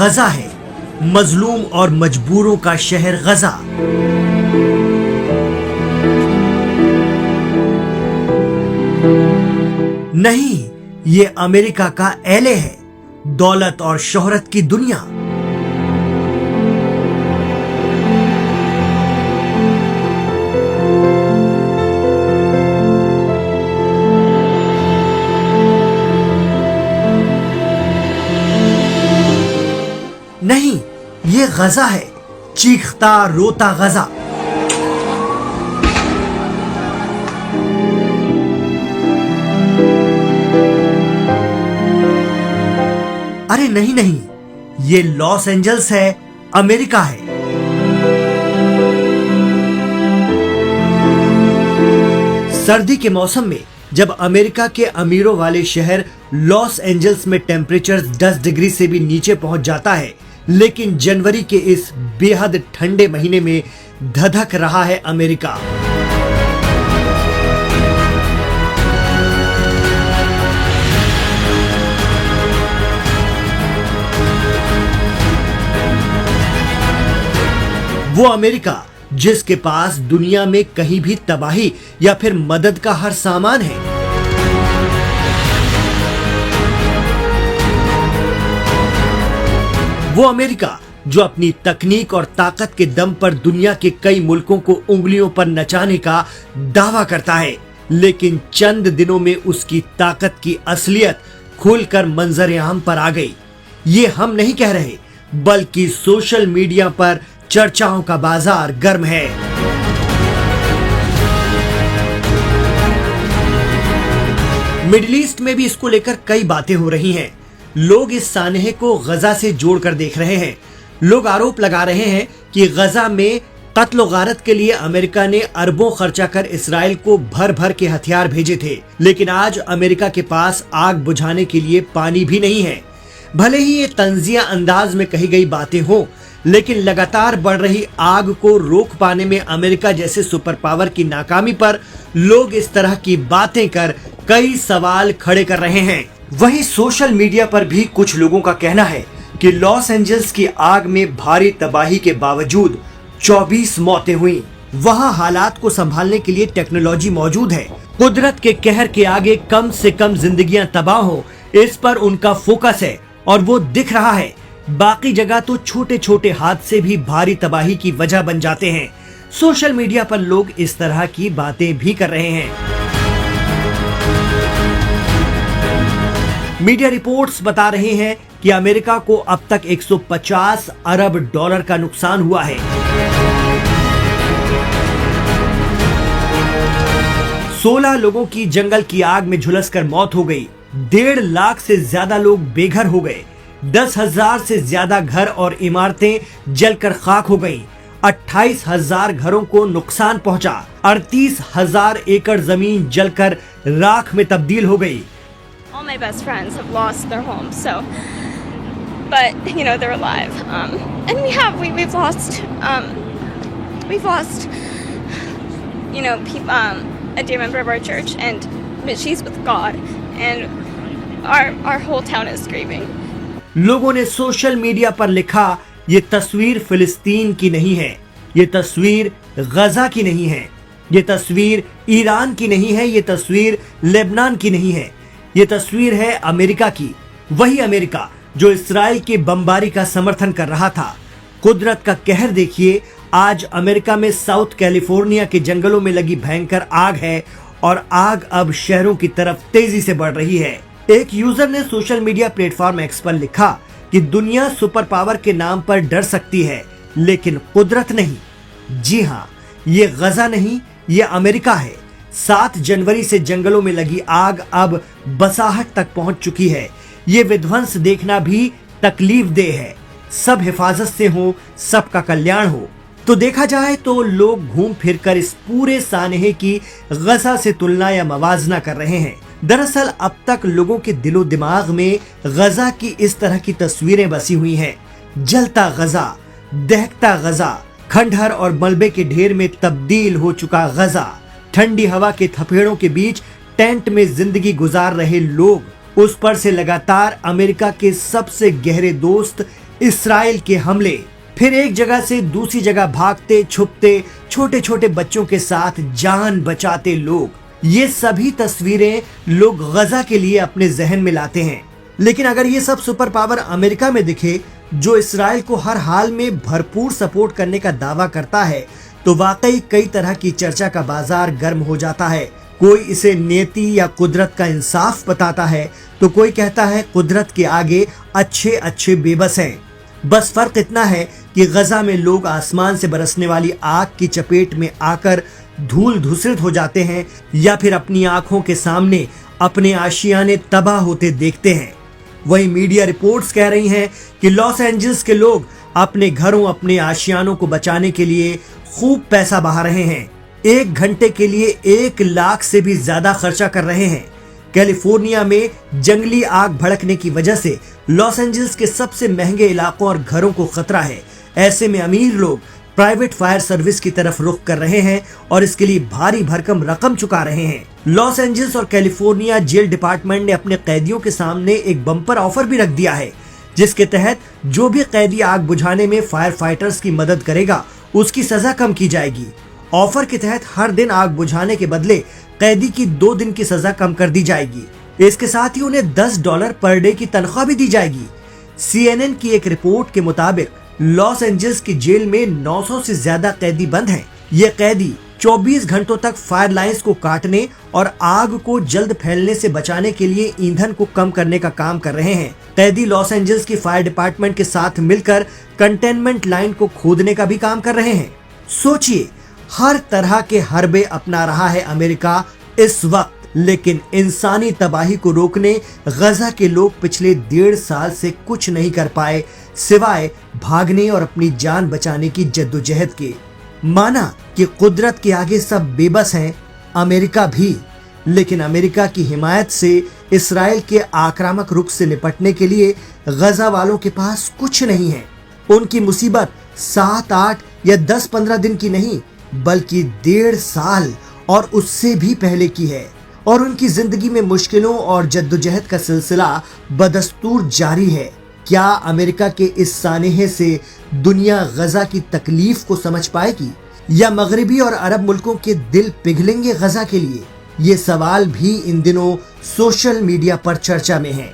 गजा है, मजलूम और मजबूरों का शहर गजा। नहीं, ये अमेरिका का एले है, दौलत और शोहरत की दुनिया। नहीं, ये गजा है, चीखता रोता गजा। अरे नहीं नहीं, ये लॉस एंजल्स है, अमेरिका है। सर्दी के मौसम में जब अमेरिका के अमीरों वाले शहर लॉस एंजल्स में टेम्परेचर 10 डिग्री से भी नीचे पहुंच जाता है, लेकिन जनवरी के इस बेहद ठंडे महीने में धधक रहा है अमेरिका। वो अमेरिका जिसके पास दुनिया में कहीं भी तबाही या फिर मदद का हर सामान है। वो अमेरिका जो अपनी तकनीक और ताकत के दम पर दुनिया के कई मुल्कों को उंगलियों पर नचाने का दावा करता है, लेकिन चंद दिनों में उसकी ताकत की असलियत खुलकर मंजर-ए-आम पर आ गई। ये हम नहीं कह रहे, बल्कि सोशल मीडिया पर चर्चाओं का बाजार गर्म है। मिडिल ईस्ट में भी इसको लेकर कई बातें हो रही हैं। लोग इस सानहे को गजा से जोड़कर देख रहे हैं। लोग आरोप लगा रहे हैं कि गजा में कत्ल गारत के लिए अमेरिका ने अरबों खर्चा कर इसराइल को भर भर के हथियार भेजे थे, लेकिन आज अमेरिका के पास आग बुझाने के लिए पानी भी नहीं है। भले ही ये तंजिया अंदाज में कही गई बातें हों, लेकिन लगातार बढ़ रही आग को रोक पाने में अमेरिका जैसे सुपर पावर की नाकामी पर लोग इस तरह की बातें कर कई सवाल खड़े कर रहे हैं। वहीं सोशल मीडिया पर भी कुछ लोगों का कहना है कि लॉस एंजल्स की आग में भारी तबाही के बावजूद 24 मौतें हुई। वहां हालात को संभालने के लिए टेक्नोलॉजी मौजूद है। कुदरत के कहर के आगे कम से कम जिंदगियां तबाह हो, इस पर उनका फोकस है और वो दिख रहा है। बाकी जगह तो छोटे छोटे हादसे भी भारी तबाही की वजह बन जाते हैं। सोशल मीडिया पर लोग इस तरह की बातें भी कर रहे हैं। मीडिया रिपोर्ट्स बता रहे हैं कि अमेरिका को अब तक 150 अरब डॉलर का नुकसान हुआ है। 16 लोगों की जंगल की आग में झुलसकर मौत हो गई। 1.5 लाख से ज्यादा लोग बेघर हो गए। 10,000 से ज्यादा घर और इमारतें जलकर खाक हो गईं। 28,000 घरों को नुकसान पहुंचा। 38,000 एकड़ जमीन जलकर राख में तब्दील हो गई। All my best friends have lost their homes, so, but you know they're alive, and we've lost, you know, a dear member of our church, and she's with God, and our whole town is grieving. लोगों ने social media पर लिखा, ये तस्वीर फिलिस्तीन की नहीं है, ये तस्वीर गजा की नहीं है, ये तस्वीर ईरान की नहीं है, ये तस्वीर लेबनान की नहीं है, ये तस्वीर है अमेरिका की। वही अमेरिका जो इसराइल की बमबारी का समर्थन कर रहा था। कुदरत का कहर देखिए, आज अमेरिका में साउथ कैलिफोर्निया के जंगलों में लगी भयंकर आग है और आग अब शहरों की तरफ तेजी से बढ़ रही है। एक यूजर ने सोशल मीडिया प्लेटफॉर्म एक्स पर लिखा कि दुनिया सुपर पावर के नाम पर डर सकती है, लेकिन कुदरत नहीं। जी हाँ, ये गजा नहीं, ये अमेरिका है। 7 जनवरी से जंगलों में लगी आग अब बसाहट तक पहुंच चुकी है। ये विध्वंस देखना भी तकलीफ देह है। सब हिफाजत से हो, सबका कल्याण हो। तो देखा जाए तो लोग घूम फिरकर इस पूरे सानहे की गजा से तुलना या मवाजना कर रहे हैं। दरअसल अब तक लोगों के दिलो दिमाग में गजा की इस तरह की तस्वीरें बसी हुई हैं। जलता गजा, दहकता गजा, खंडहर और मलबे के ढेर में तब्दील हो चुका गजा, ठंडी हवा के थपेड़ों के बीच टेंट में जिंदगी गुजार रहे लोग, उस पर से लगातार अमेरिका के सबसे गहरे दोस्त इसराइल के हमले, फिर एक जगह से दूसरी जगह भागते छुपते छोटे छोटे बच्चों के साथ जान बचाते लोग, ये सभी तस्वीरें लोग गजा के लिए अपने जहन में लाते हैं। लेकिन अगर ये सब सुपर पावर अमेरिका में दिखे, जो इसराइल को हर हाल में भरपूर सपोर्ट करने का दावा करता है, तो वाकई कई तरह की चर्चा का बाजार गर्म हो जाता है। कोई इसे नियति या कुदरत का इंसाफ बताता है, तो कोई कहता है कुदरत के आगे अच्छे अच्छे बेबस हैं। बस फर्क इतना है कि गजा में लोग आसमान से बरसने वाली आग की चपेट में आकर धूल धूसरित हो जाते हैं या फिर अपनी आंखों के सामने अपने आशियाने तबाह होते देखते हैं। वही मीडिया रिपोर्ट्स कह रही हैं कि लॉस एंजल्स के लोग अपने घरों, अपने आशियानों को बचाने के लिए खूब पैसा बहा रहे हैं। 1 घंटे के लिए 1 लाख से भी ज्यादा खर्चा कर रहे हैं। कैलिफोर्निया में जंगली आग भड़कने की वजह से लॉस एंजल्स के सबसे महंगे इलाकों और घरों को खतरा है। ऐसे में अमीर लोग प्राइवेट फायर सर्विस की तरफ रुख कर रहे हैं और इसके लिए भारी भरकम रकम चुका रहे हैं। लॉस एंजल्स और कैलिफोर्निया जेल डिपार्टमेंट ने अपने कैदियों के सामने एक बम्पर ऑफर भी रख दिया है, जिसके तहत जो भी कैदी आग बुझाने में फायर फाइटर्स की मदद करेगा, उसकी सजा कम की जाएगी। ऑफर के तहत हर दिन आग बुझाने के बदले कैदी की 2 दिन की सजा कम कर दी जाएगी। इसके साथ ही उन्हें $10 पर डे की तनख्वाह भी दी जाएगी। CNN की एक रिपोर्ट के मुताबिक लॉस एंजल्स की जेल में 900 से ज्यादा कैदी बंद हैं। ये कैदी 24 घंटों तक फायर लाइंस को काटने और आग को जल्द फैलने से बचाने के लिए ईंधन को कम करने का काम कर रहे हैं। कैदी लॉस एंजल्स की फायर डिपार्टमेंट के साथ मिलकर कंटेनमेंट लाइन को खोदने का भी काम कर रहे हैं। सोचिए, हर तरह के हरबे अपना रहा है अमेरिका इस वक्त, लेकिन इंसानी तबाही को रोकने गजा के लोग पिछले 1.5 साल से कुछ नहीं कर पाए, सिवाय भागने और अपनी जान बचाने की जद्दोजहद के। माना कि कुदरत के आगे सब बेबस हैं, अमेरिका भी, लेकिन अमेरिका की हिमायत से इसराइल के आक्रामक रुख से निपटने के लिए गजा वालों के पास कुछ नहीं है। उनकी मुसीबत 7, 8 या 10-15 दिन की नहीं, बल्कि 1.5 साल और उससे भी पहले की है। और उनकी जिंदगी में मुश्किलों और जद्दोजहद का सिलसिला बदस्तूर जारी है। क्या अमेरिका के इस सानेहे से दुनिया गजा की तकलीफ को समझ पाएगी, या मगरिबी और अरब मुल्कों के दिल पिघलेंगे गजा के लिए? ये सवाल भी इन दिनों सोशल मीडिया पर चर्चा में है।